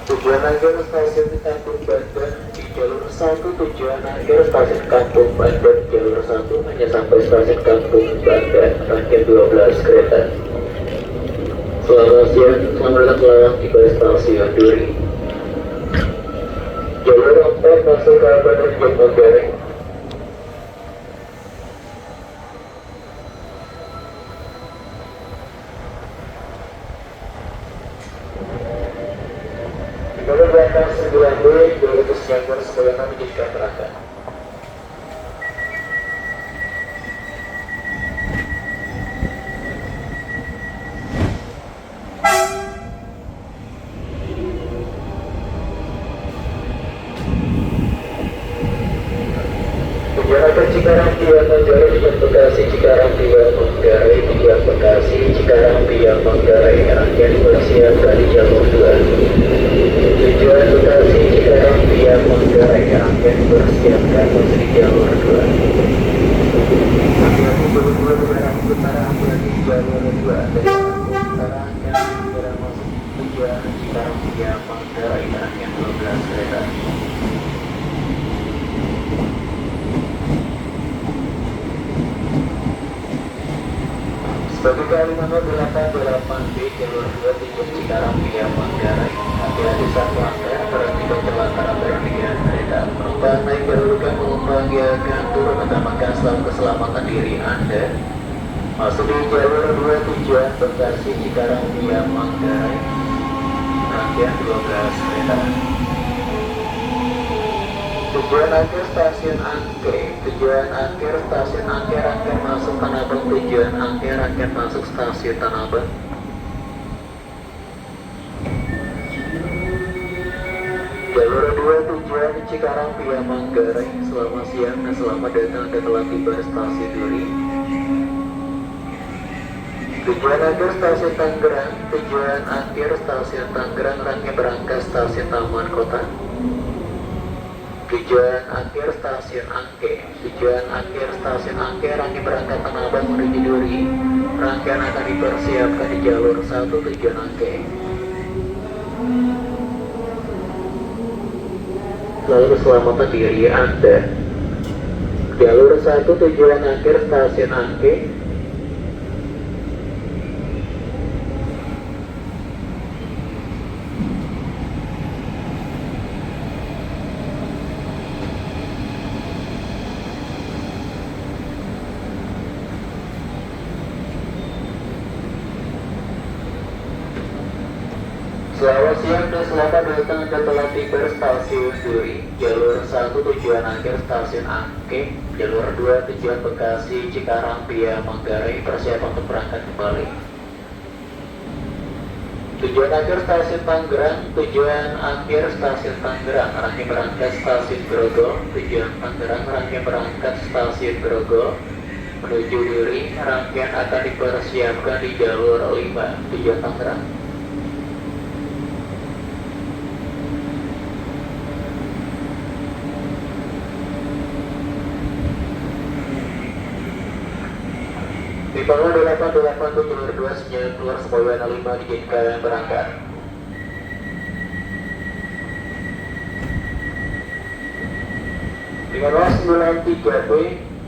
Tujuan akhir stasiun Kampung Bandan di jalur 1. Tujuan akhir stasiun Kampung Bandan jalur 1 hanya sampai stasiun Kampung Bandan, rangkaian 12 kereta. Selamat siang, selamat datang melawat di stasiun Duri. Jalur 4 masuk ke Bandar Manggarai. Jalur belakang 9B, jalur Pusjangkar sebagai kami jadikan perangkat. Tujuan akhir Cikarang via Manggarai, tujuan Bekasi Cikarang via Manggarai, tujuan Bekasi Cikarang via Manggarai, rangkaian dipersiapkan di jalur 2. Tujuan Bekasi Cikarang via Manggarai, rangkaian dipersiapkan masuk di jalur 2. Hati-hati berdua berarah utara berarti jalur 2 dari utara yang segera masuk tujuan Cikarang via Manggarai, rangkaian 12 kereta. Sebagai kali nomor 88B jalur 2 tujuan Cikarang via Manggarai, hati-hati saat melanggar berhenti berkelakar perhentian kereta. Penumpang naik kedudukan, penumpang yang akan turun utamakan selalu keselamatan diri Anda. Masuk di jalur 2 tujuan Bekasi Cikarang via Manggarai, rangkaian 12 kereta. Tujuan akhir stasiun Angke, tujuan akhir stasiun Angke, rangkaian masuk Tanah Abang, tujuan Angke, rangkaian masuk stasiun Tanah Abang. Jalur 2 tujuan Cikarang via Manggarai, selamat siang dan selamat datang dan telah tiba di stasiun Duri. Tujuan akhir stasiun Tangerang, tujuan akhir stasiun Tangerang, rangkaian berangkat stasiun Taman Kota. Tujuan akhir stasiun Angke, tujuan akhir stasiun Angke, rangkaian berangkat Tanah Abang menuju Duri. Rangkaian akan dipersiapkan di jalur 1 tujuan Angke. Lalu keselamatan diri Anda. Jalur 1 tujuan akhir stasiun Angke. Selamat siang dan selamat datang dan telah tiba stasiun Duri. Jalur 1 tujuan akhir stasiun Angke, jalur 2 tujuan Bekasi Cikarang via Manggarai, persiapan untuk berangkat kembali. Tujuan akhir stasiun Tangerang, tujuan akhir stasiun Tangerang, rangkaian berangkat stasiun Grogol. Tujuan Tangerang, rangkaian berangkat stasiun Grogol menuju Duri. Rangkaian akan dipersiapkan di jalur 5 tujuan Tangerang. Di bawah 88 jalur 2 sinyal keluar Sepoyana 5 diizinkan berangkat. Di bawah 93B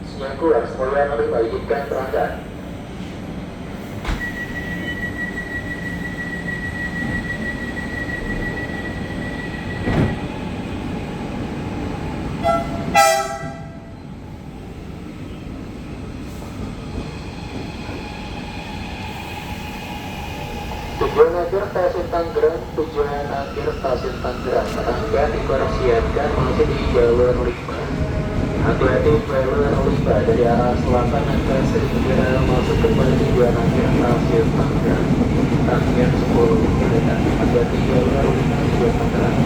sinyal keluar Sepoyana 5 diizinkan berangkat. Tujuan akhir stasiun Tangerang, tujuan akhir stasiun Tangerang, rangkaian dipersiapkan masuk di jalur 5. Hati-hati jalur 5 dari arah selatan akan segera masuk kembali tujuan akhir stasiun Tangerang. Rangkaian 10 kereta. Hati-hati jalur 5 tujuan Tangerang.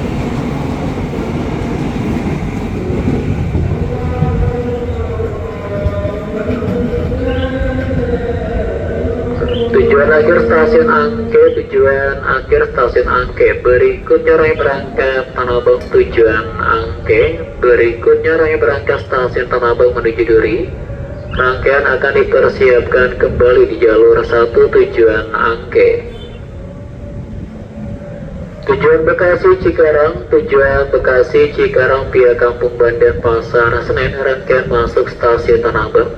Tujuan akhir stasiun Angke, tujuan akhir stasiun Angke. Berikutnya rangkaian berangkat Tanah Abang tujuan Angke. Berikutnya rangkaian berangkat stasiun Tanah Abang menuju Duri. Rangkaian akan dipersiapkan kembali di jalur 1 tujuan Angke. Tujuan Bekasi Cikarang, tujuan Bekasi Cikarang via Kampung Bandan Pasar Senen, rangkaian masuk stasiun Tanah Abang.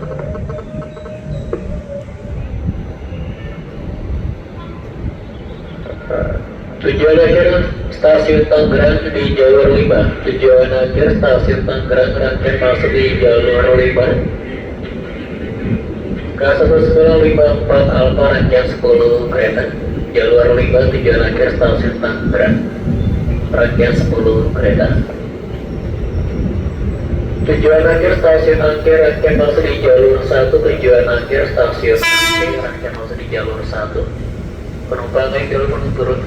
Tujuan akhir stasiun Tangerang di jalur 5. Tujuan akhir stasiun Tangerang, rangkaian masuk di jalur 5. K1154 Alfa rangkaian 10 kereta. Jalur 5 tujuan akhir stasiun Tangerang, rangkaian 10 kereta. Tujuan akhir stasiun akhir rangkaian masuk di jalur 1. Tujuan akhir stasiun akhir rangkaian masuk di jalur 1. Penumpang naik jalur penuh turun.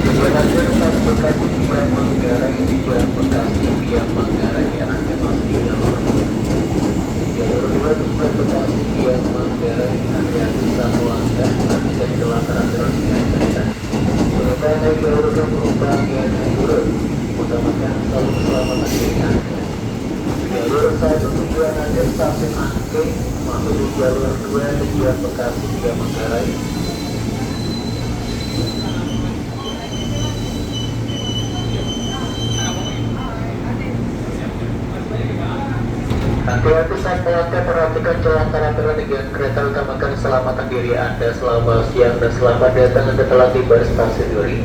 Tujuan akhir stasiun Bekasi via Manggarai, tujuan Bekasi via Manggarai rangkaian masuk di jalur 2. Tujuan Bekasi via Manggarai hati-hati satu langkah, nanti saya kecelakaan terus dengan kereta. Penumpang naik jalur ke penumpang yang turun, utamakan selalu keselamatan diri Anda. Jalur 1 tujuan akhir stasiun Angke, masuk di jalur 2 tujuan Bekasi via Manggarai. Hati-hati saat melangkah, perhatikan jalan antara dengan kereta, utamakan keselamatan diri Anda. Selamat siang dan selamat datang, Anda telah tiba di stasiun Duri.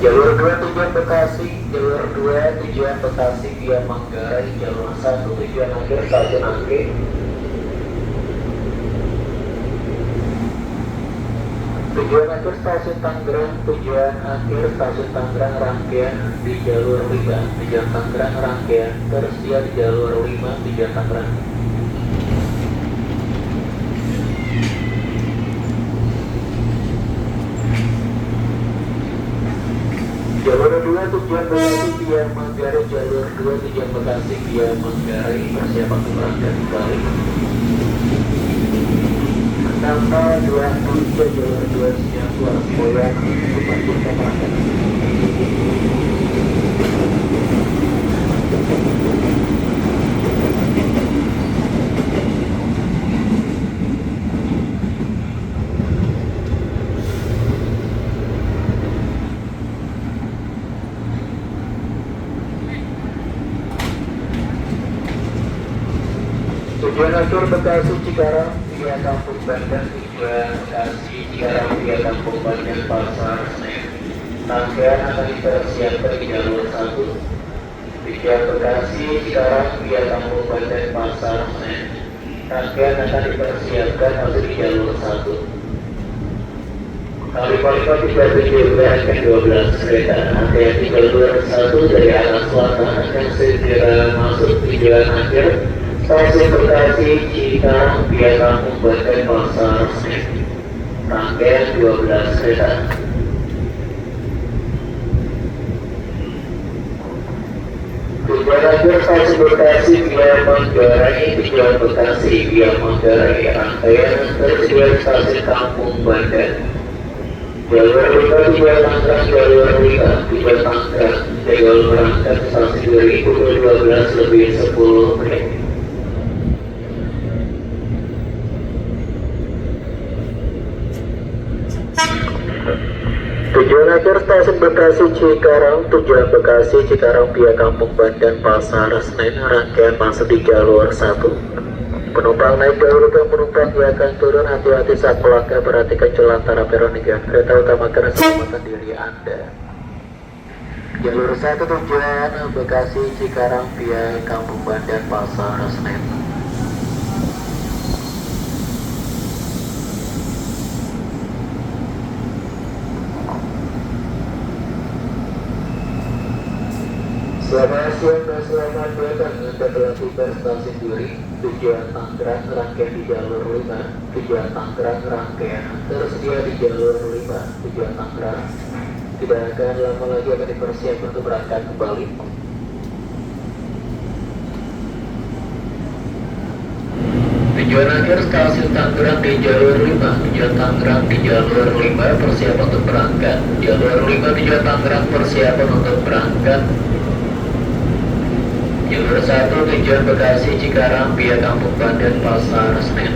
Jalur 2 tujuan Bekasi, jalur 2 tujuan Bekasi via Manggarai, jalur 1 tujuan akhir stasiun Angke. Tujuan akhir stasiun Tangerang, tujuan akhir stasiun Tangerang rangkaian di jalur 5. Tujuan Tangerang rangkaian tersedia di jalur 5 tujuan Tangerang. Jalur 2 tujuan Bekasi via Manggarai, jalur 2 tujuan Bekasi via Manggarai, persiapan untuk berangkat kembali. Nama 27 jalur 2 siang suara semboyan dipastikan berangkat. Tujuan akhir Bekasi Cikarang via Kampung Bandan, tujuan Bekasi Cikarang via Kampung Bandan Pasar Senen, rangkaian akan dipersiapkan di jalur 1. Tujuan Bekasi Cikarang via Kampung Bandan Pasar Senen, rangkaian akan dipersiapkan masuk di jalur 1. Kali Palembang 37 rangkaian 12 kereta. Hati-hati jalur 1 dari arah selatan akan segera masuk tujuan akhir stasiun Bekasi Cikarang via Kampung Bandan Pasar Senen, rangkaian 12 kereta. Tujuan akhir stasiun Bekasi via Manggarai, tujuan Bekasi via Manggarai, rangkaian tersedia stasiun Kampung Bandan. Jalur 5 tujuan Tangerang, jalur 5 tujuan Tangerang, jadwal berangkat stasiun Duri pukul 12:10. Tujuan akhir stasiun Bekasi Cikarang, tujuan Bekasi Cikarang via Kampung Bandan Pasar Senen, rangkaian masuk di jalur 1. Penumpang naik jalur ke penumpang yang akan turun, hati-hati saat melangkah, perhatikan jalan antara peron dengan kereta, utamakan keselamatan diri Anda. Jalur 1 tujuan Bekasi Cikarang via Kampung Bandan Pasar Senen. Selamat siang dan selamat datang, Anda telah tiba stasiun Duri. Tujuan Tangerang rangkaian di jalur 5. Tujuan Tangerang rangkaian tersedia di jalur 5 tujuan Tangerang. Tidak akan lama lagi akan dipersiapkan untuk berangkat kembali. Tujuan akhir stasiun Tangerang di jalur 5. Tujuan Tangerang di jalur 5, persiapan untuk berangkat. Jalur 5 tujuan Tangerang, persiapan untuk berangkat. Jalur 1 tujuan Bekasi Cikarang via Kampung Bandan Pasar Senen.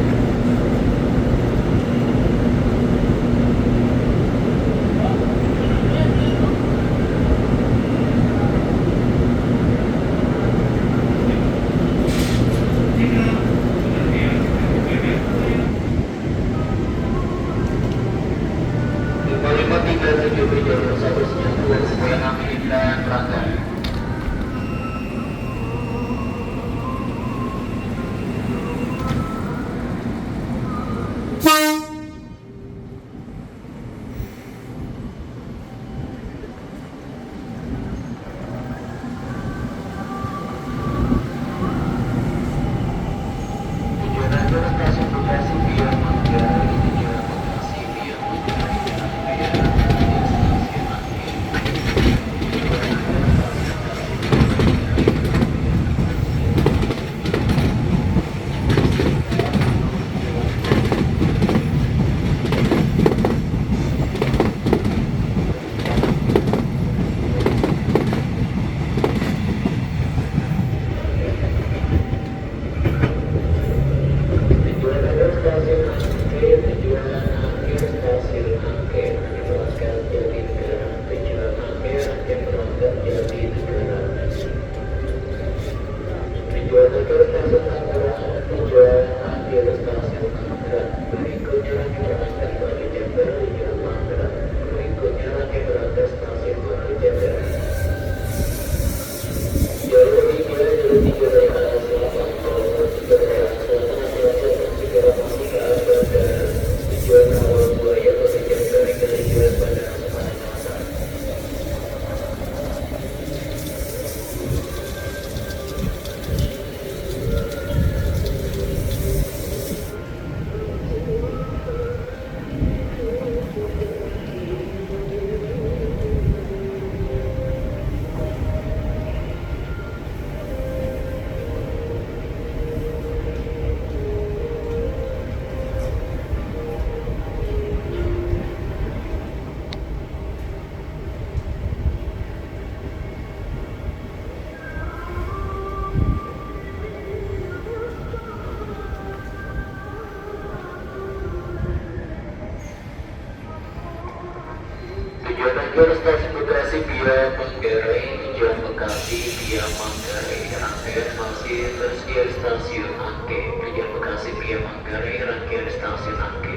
stasiun Angke. Tujuan Bekasi via Manggarai, rangkaian stasiun Angke.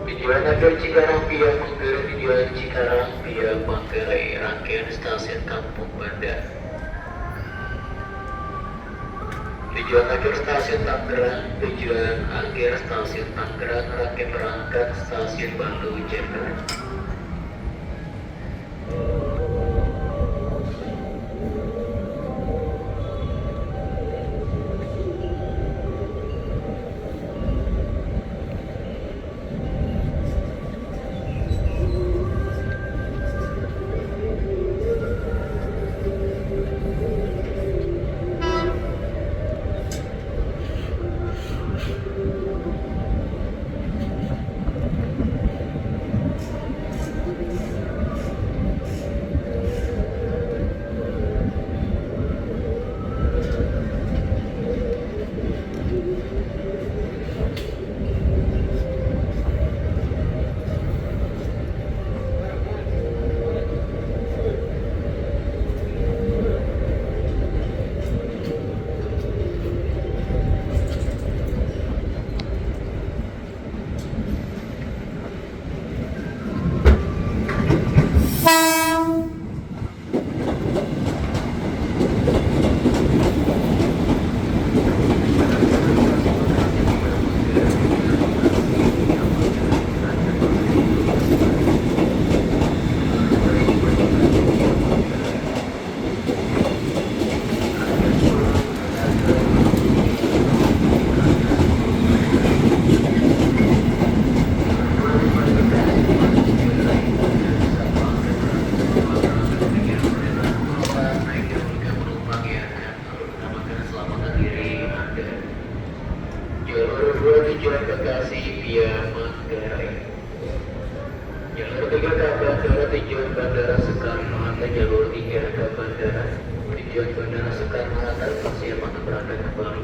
Tujuan Akhir Cikarang via Manggarai, tujuan Cikarang via Manggarai, rangkaian stasiun Kampung Bandar. Tujuan akhir stasiun Tangerang, tujuan akhir stasiun Tangerang, rangkaian berangkat stasiun Batu Ceper. Tujuan Bekasi via Manggarai. Jalur 3 ke Bandara, tujuan Bandara Soekarno-Hatta. Jalur 3 ke Bandara, tujuan Bandara Soekarno-Hatta. Siap akan berangkat kembali.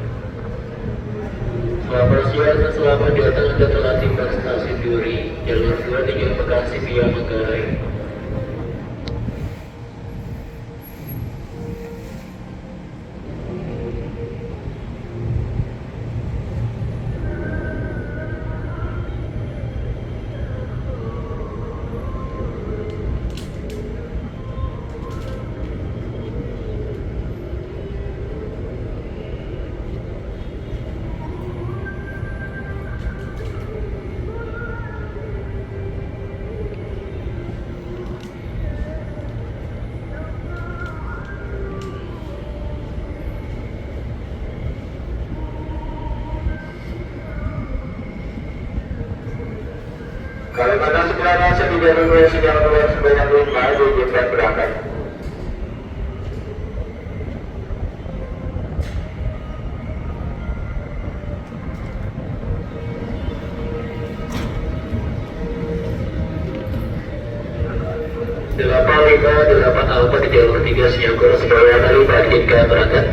Selamat siang dan selamat datang. Anda telah tiba stasiun Duri. Jalur 2 tujuan Bekasi via Manggarai. Kalau pada sebelah rasa di jalur sedang keluar sebanyak 5 diizinkan berangkat. Delapan Alfa di jalur 3 Siagor sebanyak 5 diizinkan berangkat.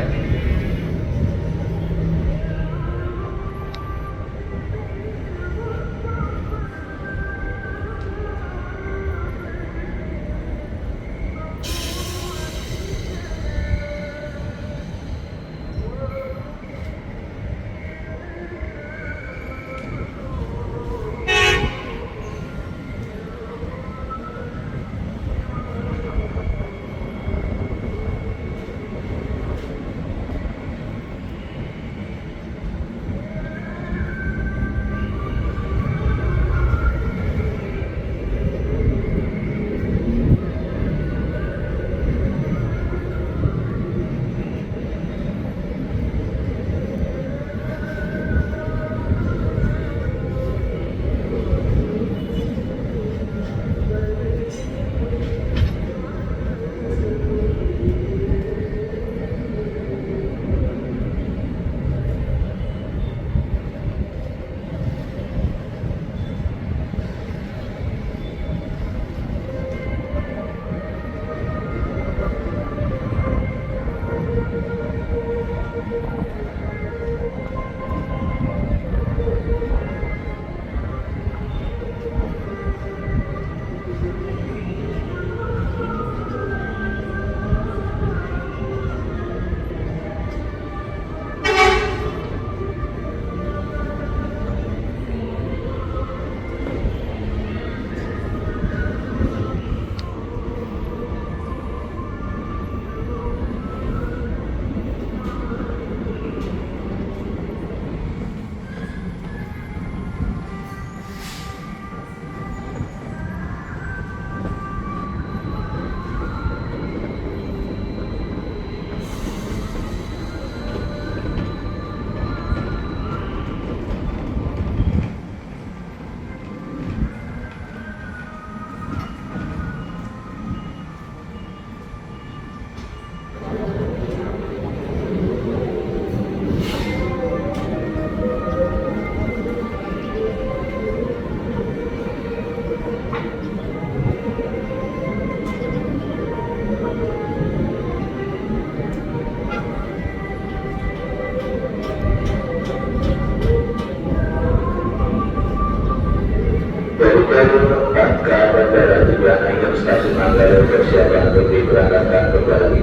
diberangkatkan kembali.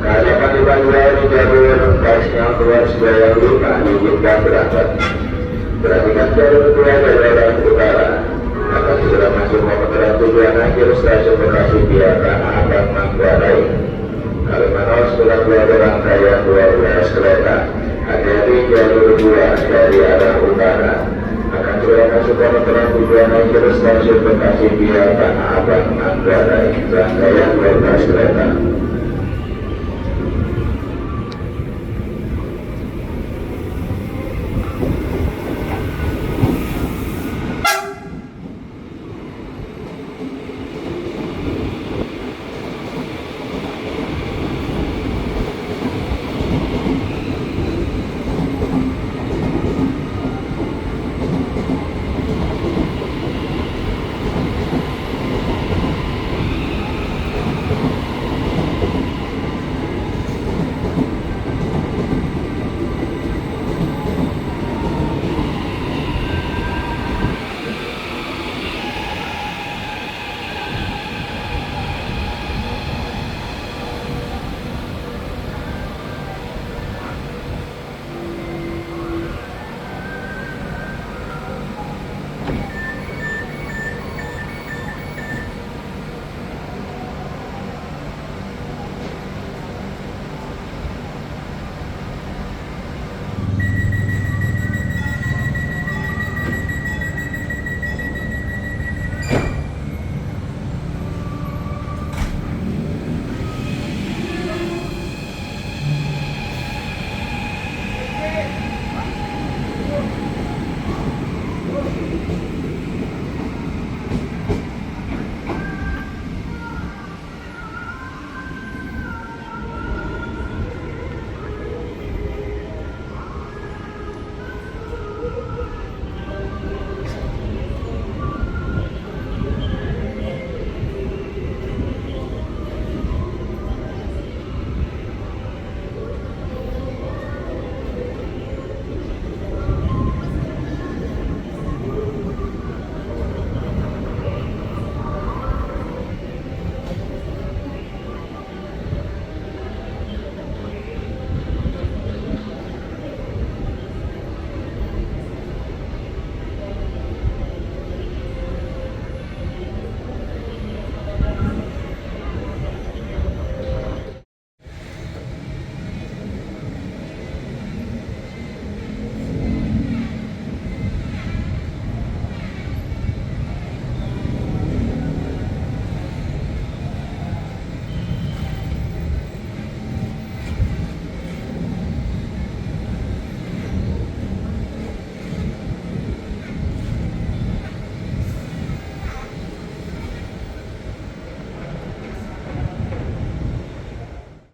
Karyawan di Bandara di jalur Kaisnya keluar Surabaya Lima diizinkan berangkat. Perhatikan jalur kedua dari arah utara akan segera masuk memenuhi tujuan akhir stasiun Bekasi via Tanah Abang Manggarai. Kalimanos sudah berada rangkaian 12 kereta. Hati-hati jalur 2 dari arah utara akan segera masuk memenuhi tujuan akhir stasiun Bekasi via Tanah Abang Manggarai. Rangkaian 12 kereta.